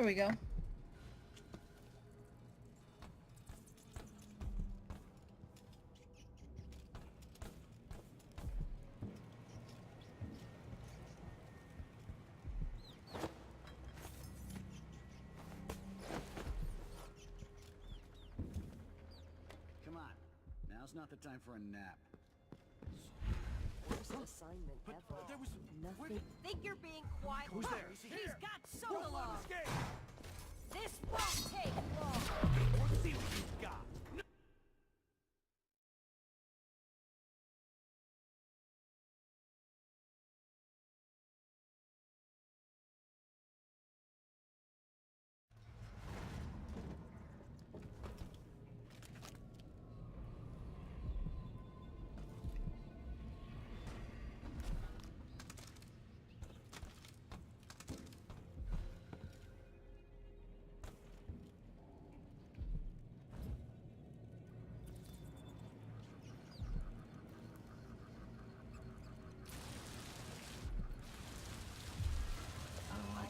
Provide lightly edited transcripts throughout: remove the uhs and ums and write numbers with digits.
There we go. Come on. Now's not the time for a nap. Worst assignment ever. There was Nothing. Think you're being quiet? Who's Look, there? Is he He's here? got so Don't let him long. escape. This won't take long. Let's see what you've got.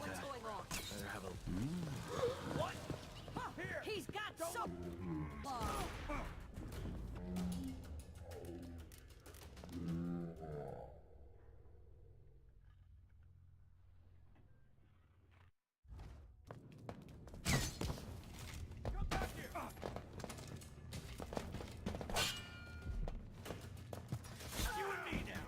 What's going on? Better have a... What? Here. He's got so long. Come back here. You and me now.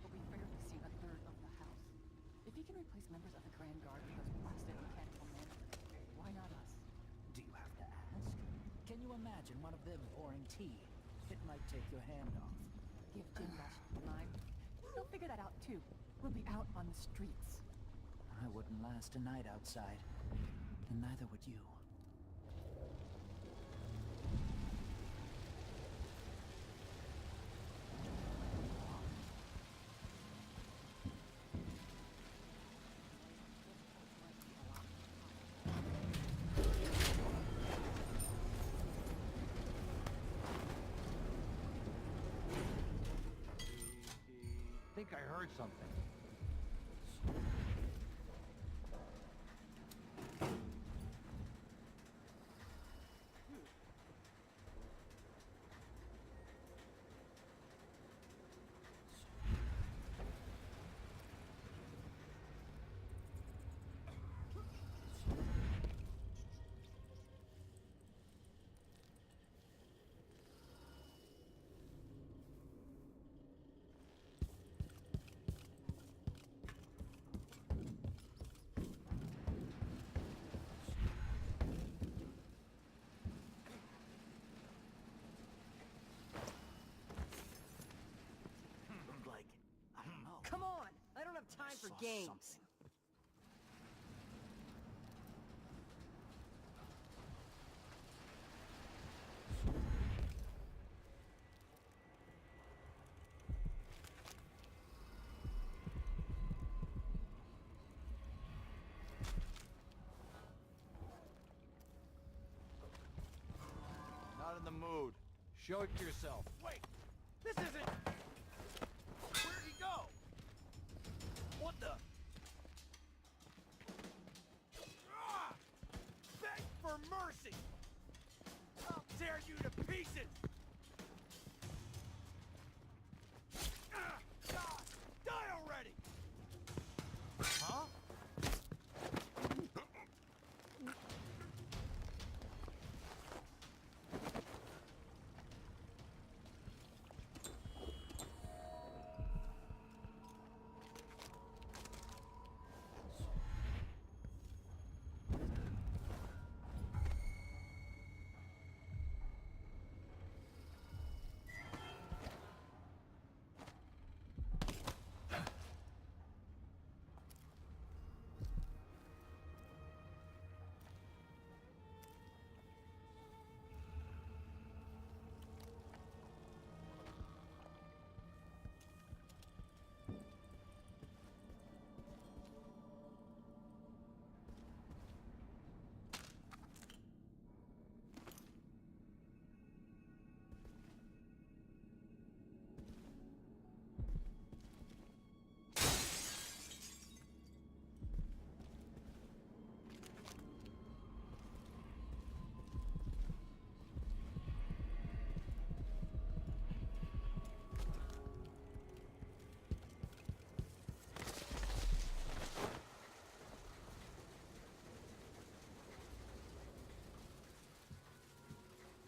But we barely see a third of the house. If he can replace members of the Grand Guard with those blasted mechanical men, why not us? Do you have to ask? Can you imagine one of them pouring tea? It might take your hand off. Give Jim Rush time. He'll figure that out too. We'll be out on the streets. I wouldn't last a night outside, and neither would you. think I heard something. Looked like, I don't know. Come on! I don't have time for Saw games. something. Not in the mood. Show it yourself. Wait! This isn't... Where'd he go? What the... Ah! Beg for mercy! tear you to pieces! God, die already! Huh?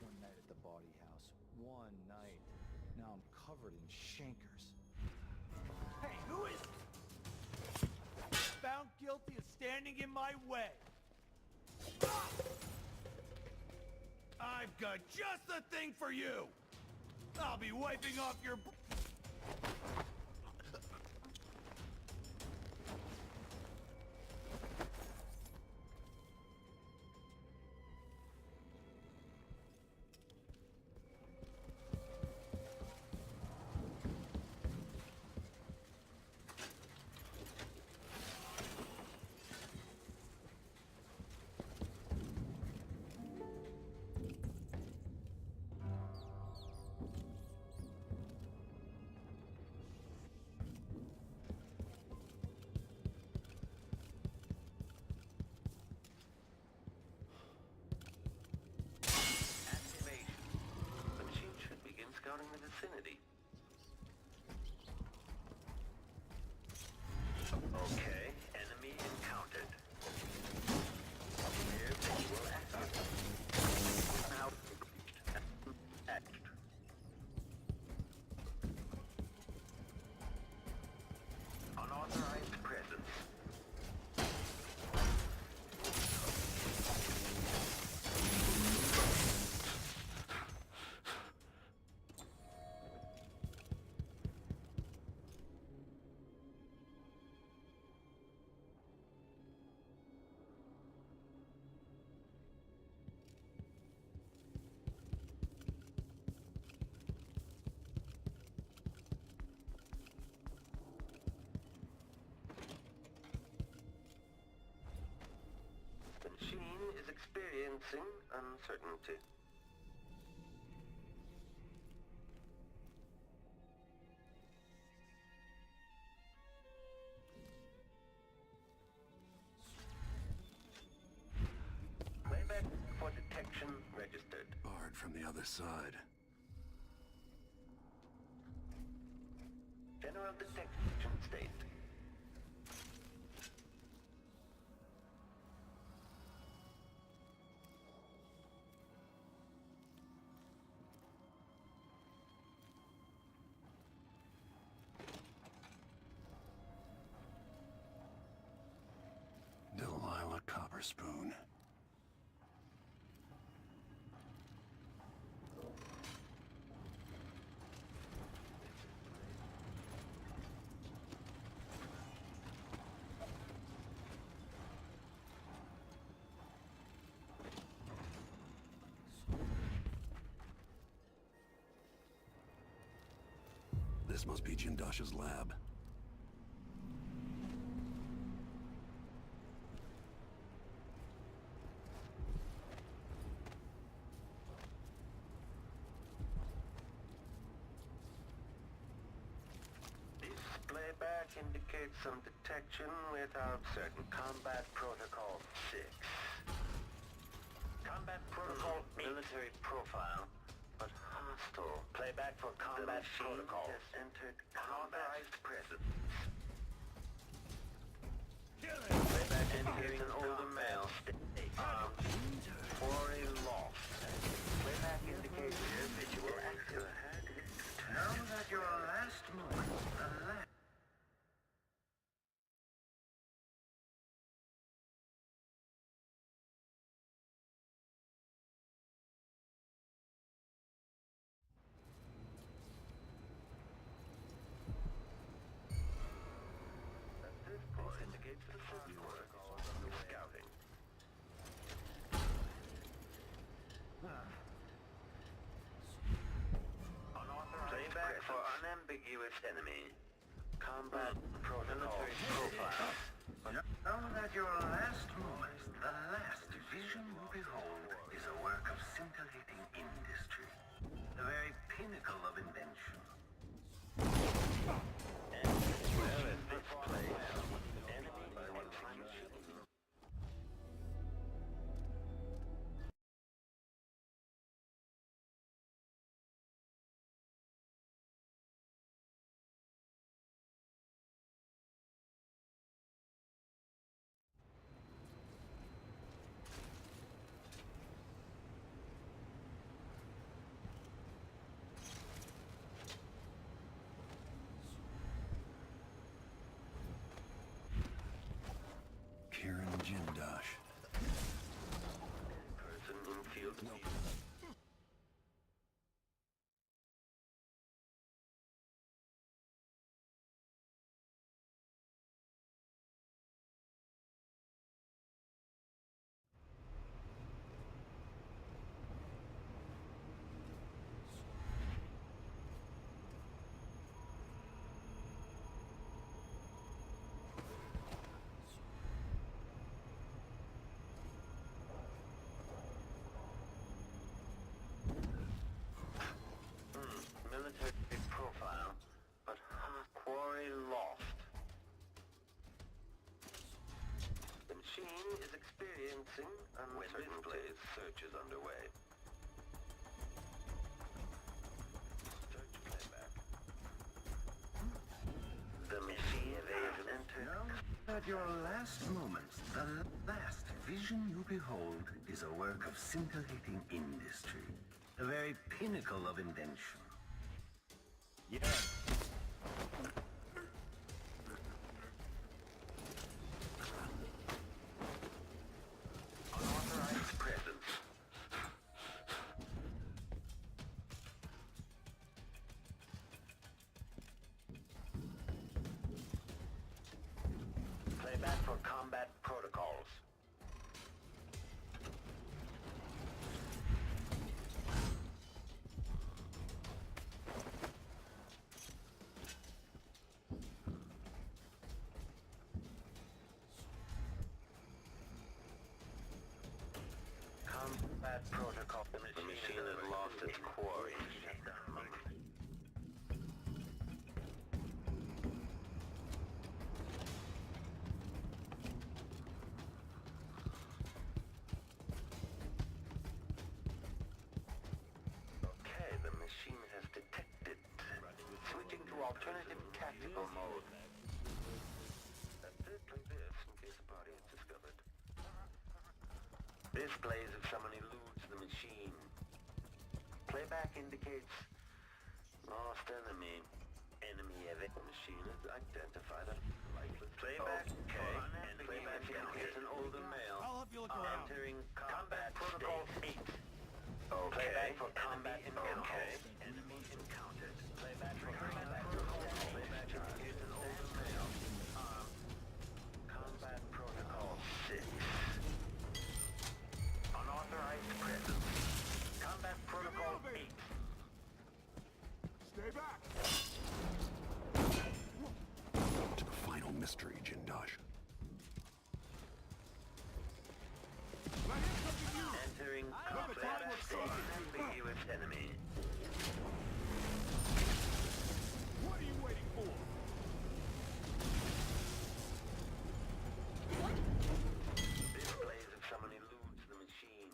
One night at the body house. One night. Now I'm covered in chancres. Hey, who is... found guilty of standing in my way? Ah! I've got just the thing for you! I'll be wiping off your... Activation. The machine should begin scouting the vicinity. Okay, enemy encountered. Clear visual access. Now etched. Unauthorized presence. The machine is experiencing uncertainty. Playback for detection registered. Barred from the other side. General detection state. Delilah Copperspoon. This must be Jindash's lab. This playback indicates some detection without certain combat protocol 6. Combat protocol military profile, but hostile. Playback for combat protocol. Has entered unauthorized presence. Playback indicates an older male. Quarry lost. Playback indicates individual active. Now that your last moment, the last. This point indicates the first work is scouting. Playback for unambiguous enemy. Combat protocol profile. Now that your last moment, the last vision you behold, is a work of scintillating industry. The very pinnacle of invention. And well, in this place, enemy execution. Kieran Jindosh. Person in field. Military profile, but quarry lost. The machine is experiencing uncertainty. Search is underway. Search playback. The machine has entered. At your last moments, the last vision you behold is a work of scintillating industry. The very pinnacle of invention. Yeah. Unauthorized presence. Playback for combat protocols. Combat protocol. The machine has lost its quarry. Okay, the machine has detected. Switching to alternative tactical mode. Like this, in case a body is discovered. Displays if someone eludes the machine. Playback indicates lost enemy. Enemy event. Machine is identified as lifeless. Playback okay. And playback indicates an older male. I'll help you look around. Entering combat protocol 8. Okay. Playback for combat encounter. Okay. Enemy encountered. Playback for combat protocol. Playback indicates an older male. Combat protocol 6. Unauthorized presence. Combat protocol 8. Stay back. To the final mystery, Jindosh. Entering combat state. Ambiguous enemy. What are you waiting for? Displays if someone eludes the machine.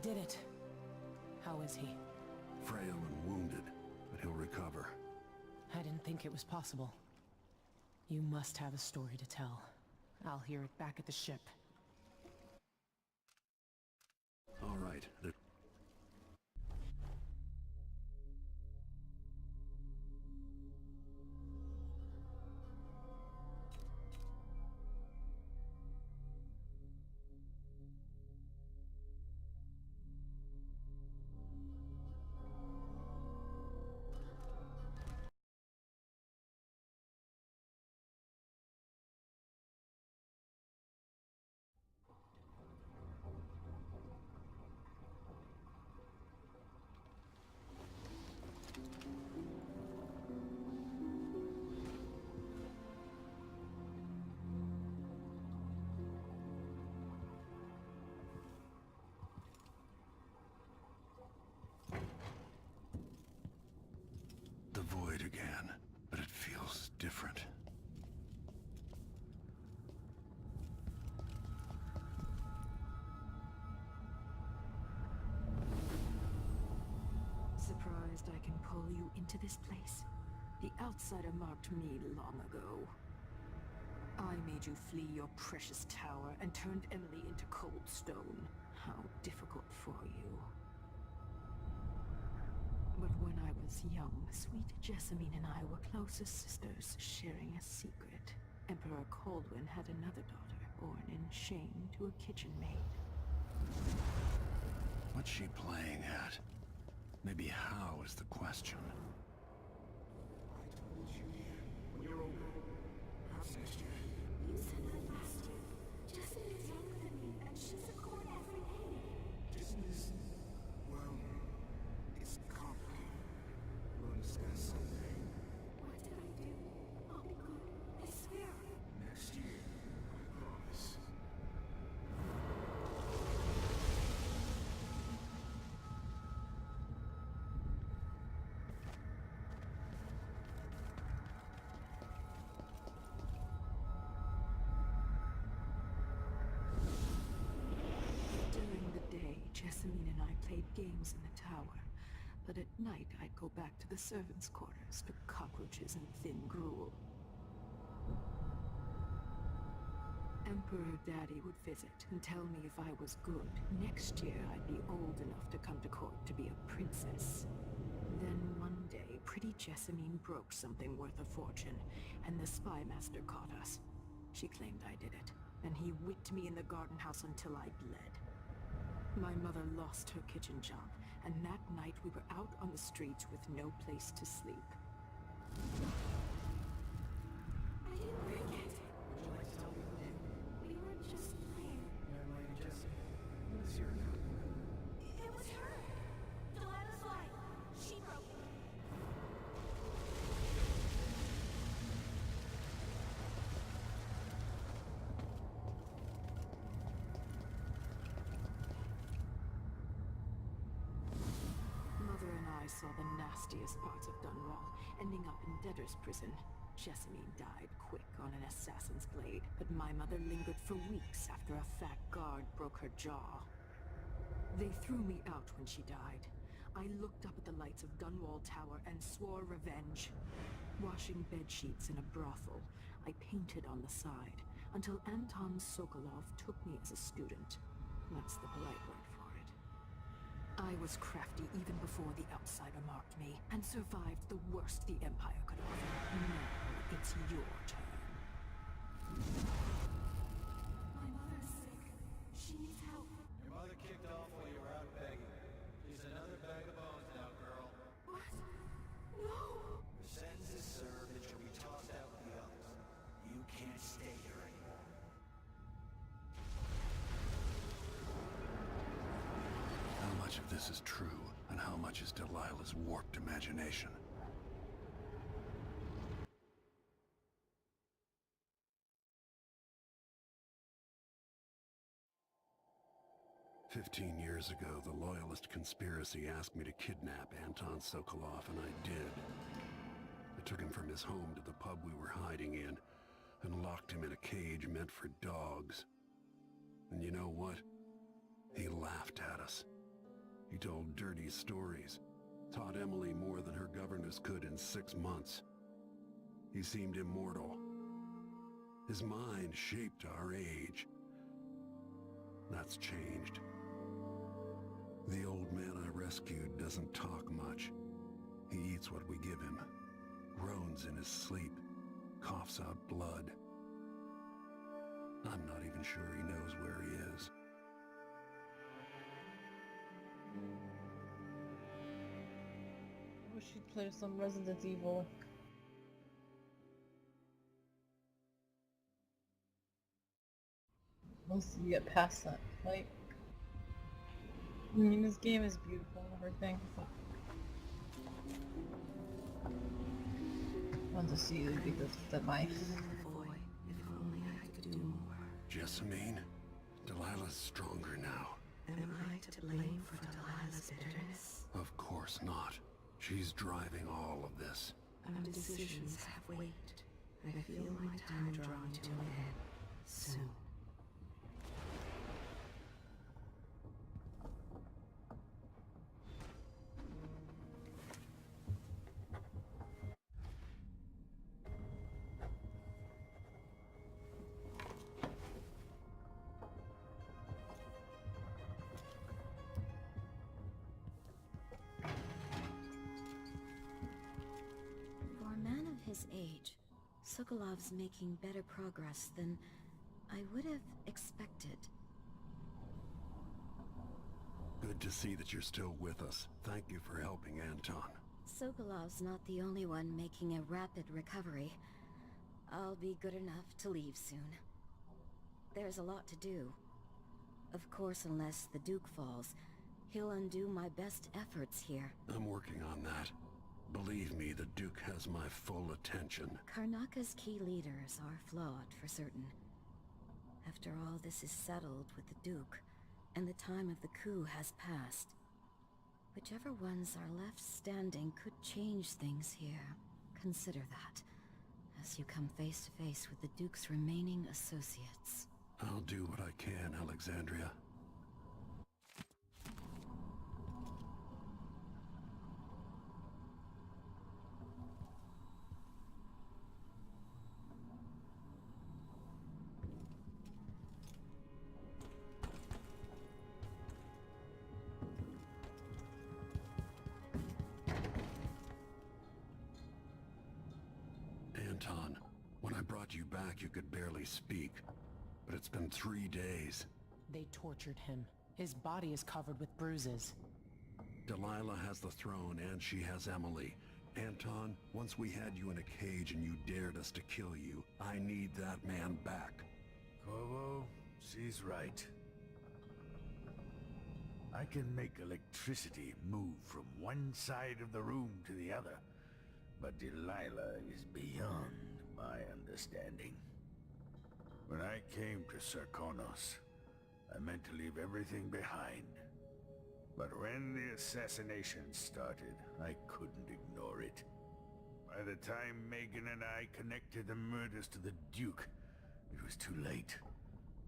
did it. How is he? Frail and wounded, but he'll recover. I didn't think it was possible. You must have a story to tell. I'll hear it back at the ship. All right. The void again, but it feels different. Surprised I can pull you into this place? The outsider marked me long ago. I made you flee your precious tower and turned Emily into cold stone. How difficult for you. But when I was young, sweet Jessamine and I were closest sisters, sharing a secret. Emperor Caldwin had another daughter, born in shame to a kitchen maid. What's she playing at? Maybe how is the question. You said that last year. Jessamine is younger than me, and she's a court every day. Well, it's complicated. We'll discuss someday. What did I do? I'll be good. I swear. Next year, I promise. During the day, Jessamine and I played games in the tower. But at night, I'd go back to the servants' quarters for cockroaches and thin gruel. Emperor Daddy would visit and tell me if I was good. Next year, I'd be old enough to come to court to be a princess. Then one day, pretty Jessamine broke something worth a fortune, and the spy master caught us. She claimed I did it, and he whipped me in the garden house until I bled. My mother lost her kitchen job, and that night we were out on the streets with no place to sleep. I didn't forget. Would you like to tell me who did? We were just playing. Young Lady Jessie, what is your name? It was her. Delilah's life. She broke it. Mother and I saw the nastiest parts of Dunwall, ending up in debtor's prison. Jessamine died quick on an assassin's blade, but my mother lingered for weeks after a fat guard broke her jaw. They threw me out when she died. I looked up at the lights of Dunwall Tower and swore revenge. Washing bedsheets in a brothel, I painted on the side, until Anton Sokolov took me as a student. That's the polite word for it. I was crafty even before the outsider marked me, and survived the worst the Empire could offer. Now it's your turn. My mother's sick. She needs help. Your mother kicked off while you were out begging. She's another bag of bones now, girl. What? No! Your sentence is served and she'll be tossed out with the others. You can't stay here anymore. How much of this is true, and how much is Delilah's warped imagination? "15 years ago, the Loyalist conspiracy asked me to kidnap Anton Sokolov, and I did. I took him from his home to the pub we were hiding in, and locked him in a cage meant for dogs. And you know what? He laughed at us. He told dirty stories, taught Emily more than her governess could in 6 months. He seemed immortal. His mind shaped our age. That's changed. The old man I rescued doesn't talk much. He eats what we give him, groans in his sleep, coughs out blood. I'm not even sure he knows where he is. I wish you'd play some Resident Evil. Once you get past that, like, I mean, this game is beautiful and everything, but I want to see you beat the knife. Boy, if only I could do more. Jessamine, Delilah's stronger now. Am I to blame for Delilah's bitterness? Of course not. She's driving all of this. Our decisions have weight. I feel my time drawing to an end soon. For a man of his age, Sokolov's making better progress than I would have expected. Good to see that you're still with us. Thank you for helping Anton. Sokolov's not the only one making a rapid recovery. I'll be good enough to leave soon. There's a lot to do. Of course, unless the Duke falls, he'll undo my best efforts here. I'm working on that. Believe me, the Duke has my full attention. Karnaka's key leaders are flawed, for certain. After all this is settled with the Duke, and the time of the coup has passed, whichever ones are left standing could change things here. Consider that, as you come face to face with the Duke's remaining associates. I'll do what I can, Alexandria. Anton, when I brought you back, you could barely speak. But it's been 3 days. They tortured him. His body is covered with bruises. Delilah has the throne and she has Emily. Anton, once we had you in a cage and you dared us to kill you, I need that man back. Corvo, she's right. I can make electricity move from one side of the room to the other, but Delilah is beyond my understanding. When I came to Sarkonos, I meant to leave everything behind. But when the assassination started, I couldn't ignore it. By the time Megan and I connected the murders to the Duke, it was too late.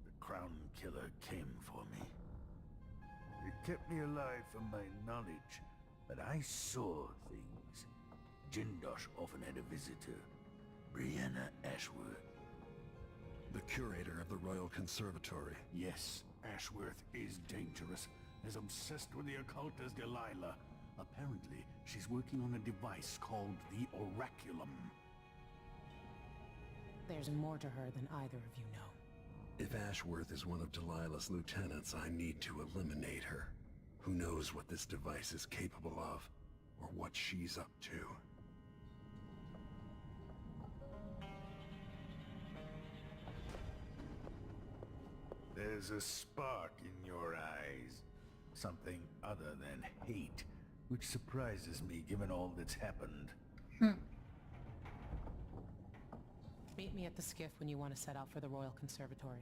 The Crown Killer came for me. It kept me alive from my knowledge, but I saw things. Jindosh often had a visitor, Brianna Ashworth. The curator of the Royal Conservatory. Yes, Ashworth is dangerous, as obsessed with the occult as Delilah. Apparently, she's working on a device called the Oraculum. There's more to her than either of you know. If Ashworth is one of Delilah's lieutenants, I need to eliminate her. Who knows what this device is capable of, or what she's up to. There's a spark in your eyes. Something other than hate, which surprises me given all that's happened. Meet me at the skiff when you want to set out for the Royal Conservatory.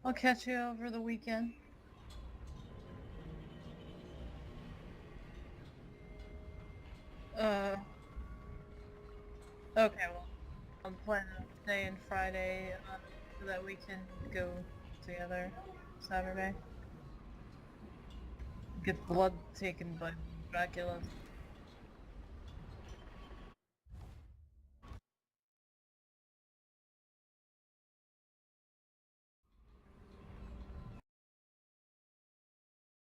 I'll catch you over the weekend. Okay, well, I'm planning on staying Friday so that we can go together Saturday. Get blood taken by Dracula.